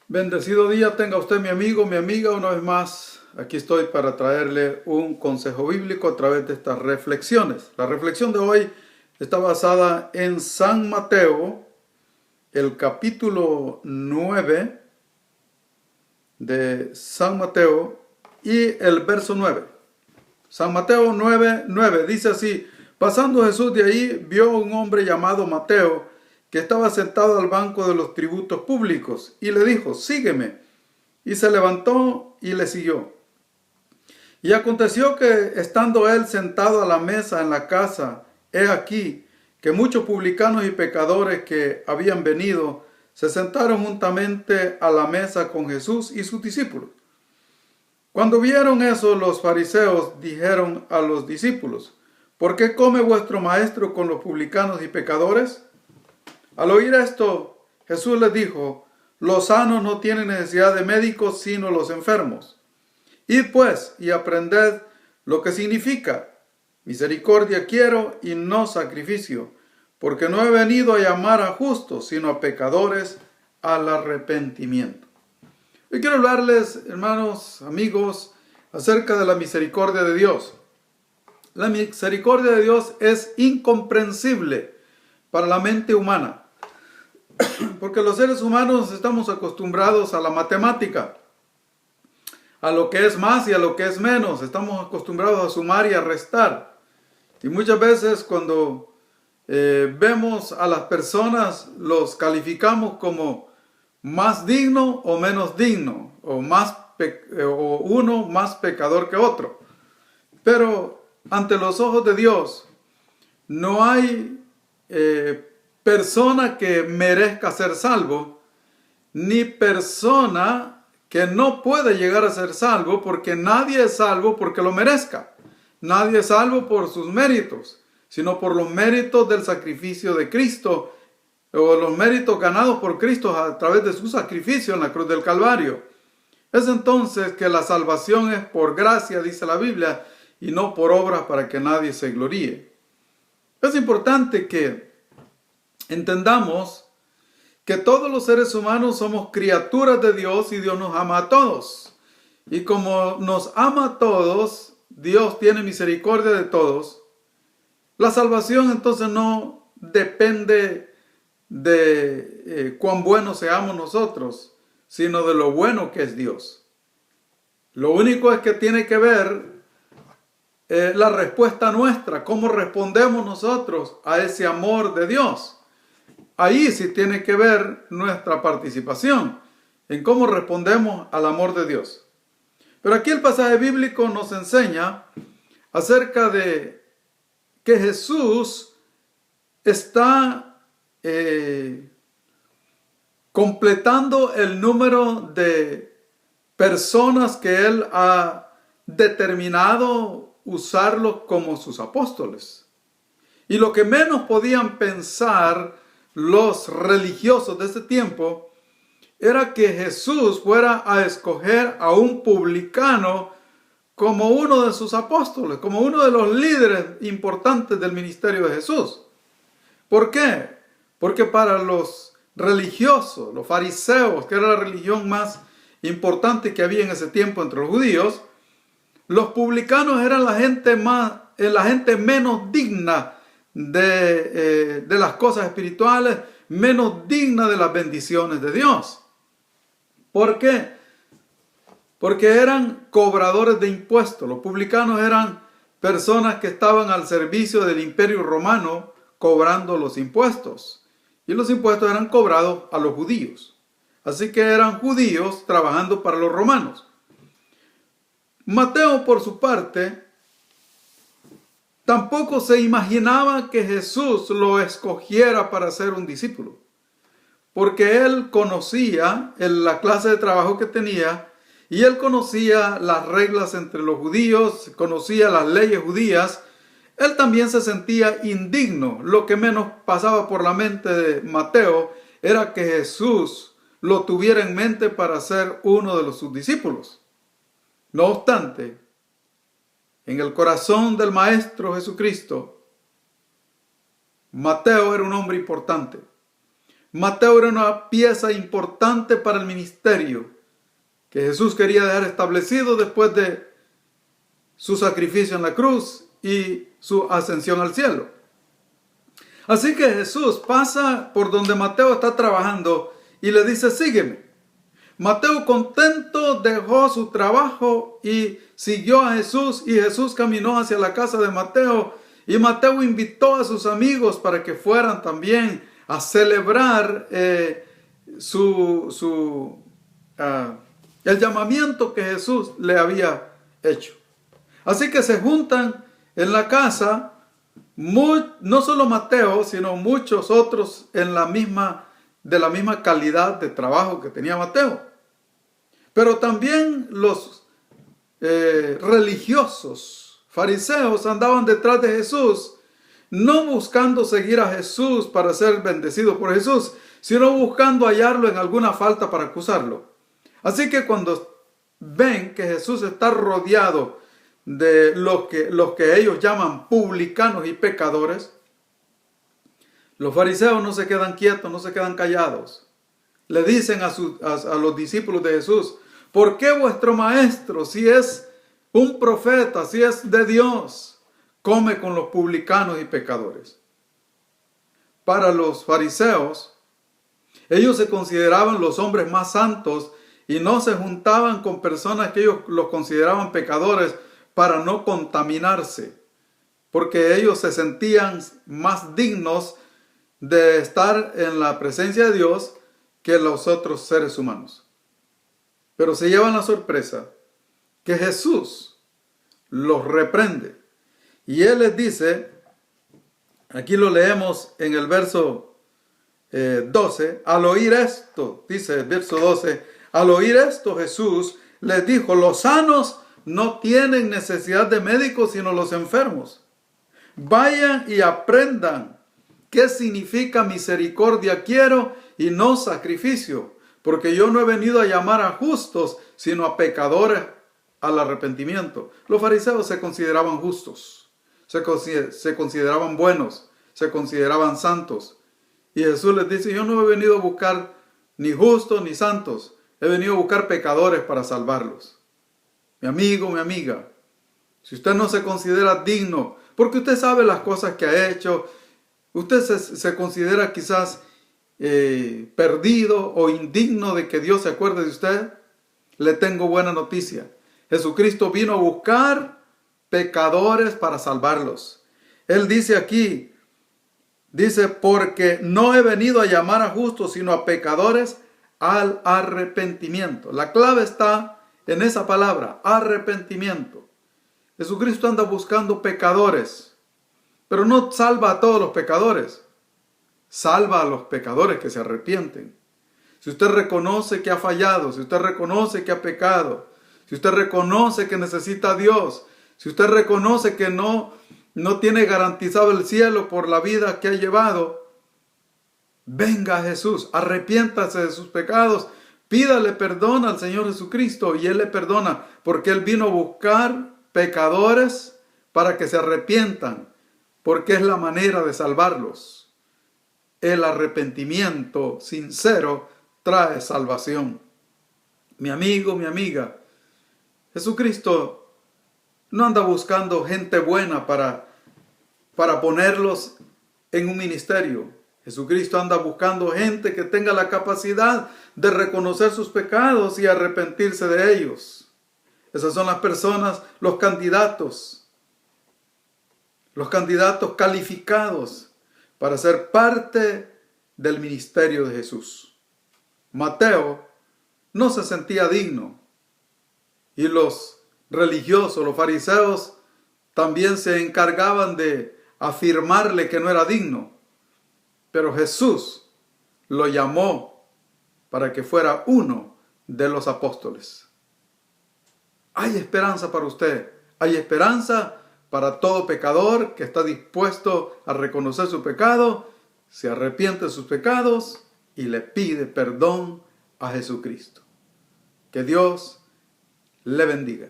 Bendecido día tenga usted, mi amigo, mi amiga. Una vez más, aquí estoy para traerle un consejo bíblico a través de estas reflexiones. La reflexión de hoy está basada en San Mateo, el capítulo 9 de San Mateo y el verso 9. San Mateo 9:9 dice así: pasando Jesús de ahí, vio a un hombre llamado Mateo, que estaba sentado al banco de los tributos públicos, y le dijo: sígueme. Y se levantó y le siguió. Y aconteció que, estando él sentado a la mesa en la casa, he aquí que muchos publicanos y pecadores que habían venido se sentaron juntamente a la mesa con Jesús y sus discípulos. Cuando vieron eso, los fariseos dijeron a los discípulos: ¿por qué come vuestro maestro con los publicanos y pecadores? Al oír esto, Jesús les dijo: los sanos no tienen necesidad de médicos, sino los enfermos. Id pues y aprended lo que significa: misericordia quiero y no sacrificio, porque no he venido a llamar a justos, sino a pecadores al arrepentimiento. Hoy quiero hablarles, hermanos, amigos, acerca de la misericordia de Dios. La misericordia de Dios es incomprensible para la mente humana, porque los seres humanos estamos acostumbrados a la matemática, a lo que es más y a lo que es menos. Estamos acostumbrados a sumar y a restar. Y muchas veces cuando vemos a las personas, los calificamos como más digno o menos digno, o uno más pecador que otro. Pero ante los ojos de Dios no hay persona que merezca ser salvo, ni persona que no puede llegar a ser salvo, porque nadie es salvo porque lo merezca. Nadie es salvo por sus méritos, sino por los méritos del sacrificio de Cristo, o los méritos ganados por Cristo a través de su sacrificio en la cruz del Calvario. Es entonces que la salvación es por gracia, dice la Biblia, y no por obras para que nadie se gloríe. Es importante que entendamos que todos los seres humanos somos criaturas de Dios y Dios nos ama a todos. Y como nos ama a todos, Dios tiene misericordia de todos. La salvación entonces no depende de cuán buenos seamos nosotros, sino de lo bueno que es Dios. Lo único es que tiene que ver la respuesta nuestra, cómo respondemos nosotros a ese amor de Dios. Ahí sí tiene que ver nuestra participación, en cómo respondemos al amor de Dios. Pero aquí el pasaje bíblico nos enseña acerca de que Jesús está completando el número de personas que Él ha determinado usarlos como sus apóstoles. Y lo que menos podían pensar los religiosos de ese tiempo era que Jesús fuera a escoger a un publicano como uno de sus apóstoles, como uno de los líderes importantes del ministerio de Jesús. ¿Por qué? Porque para los religiosos, los fariseos, que era la religión más importante que había en ese tiempo entre los judíos, los publicanos eran la gente menos digna de las cosas espirituales, menos digna de las bendiciones de Dios. ¿Por qué? Porque eran cobradores de impuestos. Los publicanos eran personas que estaban al servicio del Imperio Romano cobrando los impuestos. Y los impuestos eran cobrados a los judíos. Así que eran judíos trabajando para los romanos. Mateo, por su parte, tampoco se imaginaba que Jesús lo escogiera para ser un discípulo, porque él conocía la clase de trabajo que tenía, y él conocía las reglas entre los judíos, conocía las leyes judías. Él también se sentía indigno. Lo que menos pasaba por la mente de Mateo era que Jesús lo tuviera en mente para ser uno de sus discípulos. No obstante, en el corazón del Maestro Jesucristo, Mateo era un hombre importante. Mateo era una pieza importante para el ministerio que Jesús quería dejar establecido después de su sacrificio en la cruz y su ascensión al cielo. Así que Jesús pasa por donde Mateo está trabajando y le dice, sígueme. Mateo, contento, dejó su trabajo y siguió a Jesús, y Jesús caminó hacia la casa de Mateo, y Mateo invitó a sus amigos para que fueran también a celebrar el llamamiento que Jesús le había hecho. Así que se juntan en la casa, no solo Mateo, sino muchos otros de la misma calidad de trabajo que tenía Mateo. Pero también los religiosos, fariseos, andaban detrás de Jesús, no buscando seguir a Jesús para ser bendecido por Jesús, sino buscando hallarlo en alguna falta para acusarlo. Así que cuando ven que Jesús está rodeado de los que ellos llaman publicanos y pecadores, los fariseos no se quedan quietos, no se quedan callados. Le dicen a los discípulos de Jesús, ¿por qué vuestro maestro, si es un profeta, si es de Dios, come con los publicanos y pecadores? Para los fariseos, ellos se consideraban los hombres más santos y no se juntaban con personas que ellos los consideraban pecadores para no contaminarse, porque ellos se sentían más dignos de estar en la presencia de Dios que los otros seres humanos. Pero se llevan la sorpresa que Jesús los reprende. Y Él les dice, aquí lo leemos en el verso 12, al oír esto, dice el verso 12, al oír esto Jesús les dijo, los sanos no tienen necesidad de médicos sino los enfermos. Vayan y aprendan qué significa misericordia quiero y no sacrificio, porque yo no he venido a llamar a justos, sino a pecadores al arrepentimiento. Los fariseos se consideraban justos, se consideraban buenos, se consideraban santos. Y Jesús les dice, yo no he venido a buscar ni justos ni santos, he venido a buscar pecadores para salvarlos. Mi amigo, mi amiga, si usted no se considera digno, porque usted sabe las cosas que ha hecho, usted se considera quizás perdido o indigno de que Dios se acuerde de usted, le tengo buena noticia. Jesucristo vino a buscar pecadores para salvarlos. Él dice aquí, dice, porque no he venido a llamar a justos, sino a pecadores al arrepentimiento. La clave está en esa palabra, arrepentimiento. Jesucristo anda buscando pecadores, pero no salva a todos los pecadores. Salva a los pecadores que se arrepienten. Si usted reconoce que ha fallado, si usted reconoce que ha pecado, si usted reconoce que necesita a Dios, si usted reconoce que no tiene garantizado el cielo por la vida que ha llevado, venga a Jesús, arrepiéntase de sus pecados, pídale perdón al Señor Jesucristo y Él le perdona, porque Él vino a buscar pecadores para que se arrepientan, porque es la manera de salvarlos. El arrepentimiento sincero trae salvación. Mi amigo, mi amiga, Jesucristo no anda buscando gente buena para ponerlos en un ministerio. Jesucristo anda buscando gente que tenga la capacidad de reconocer sus pecados y arrepentirse de ellos. Esas son las personas, los candidatos calificados para ser parte del ministerio de Jesús. Mateo no se sentía digno y los religiosos, los fariseos, también se encargaban de afirmarle que no era digno. Pero Jesús lo llamó para que fuera uno de los apóstoles. Hay esperanza para usted, hay esperanza para todo pecador que está dispuesto a reconocer su pecado, se arrepiente de sus pecados y le pide perdón a Jesucristo. Que Dios le bendiga.